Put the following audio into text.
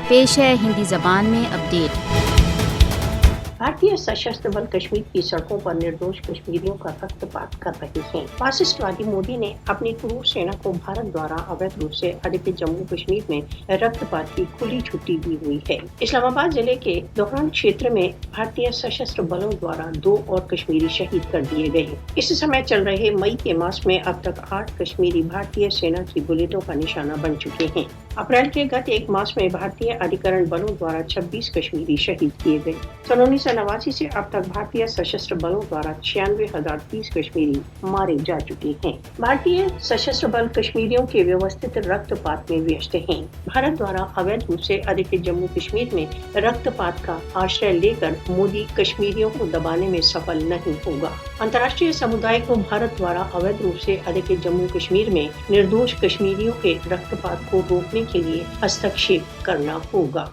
پیش ہے ہندی زبان میں اپڈیٹ۔ بھارتیہ سشستر بل کشمیر کی سڑکوں پر نردوش کشمیریوں کا رکتپات کر رہے ہیں۔ فاسسٹ وادی مودی نے اپنی کرور سینا کو بھارت دوارا اویدھ روپ سے ادھکت جموں کشمیر میں رکتپات کی کھلی چھٹی دی ہوئی ہے۔ اسلام آباد ضلع کے دوران چھیتر میں بھارتیہ سشستر بلوں دوارا 2 اور کشمیری شہید کر دیے گئے۔ اس سمے چل رہے مئی کے ماس میں اب تک 8 کشمیری بھارتیہ سینا کی بلیٹوں کا نشانہ بن چکے ہیں۔ اپریل کے گت ایک ماس میں بھارتیہ ادھیکرن بلوں دوارا 26 کشمیری شہید کیے گئے۔ سن 1989 سے اب تک بھارتیہ سشستر بلوں دوارا 96,030 کشمیری مارے جا چکے ہیں۔ بھارتیہ سشستر بل کشمیریوں کے ویوستھت رکتپات میں ویست ہیں۔ بھارت دوارا اویدھ روپ سے ادھکت جموں کشمیر میں رکتپات کا آشرے لے کر مودی کشمیریوں کو دبانے میں سفل نہیں ہوگا۔ انترراشٹریہ سمودائے کو بھارت دوارا اویدھ روپ سے ادھکت جموں کشمیر میں نردوش کشمیریوں کے رکتپات کو روکنے کے لیے ہستکشیپ کرنا ہوگا۔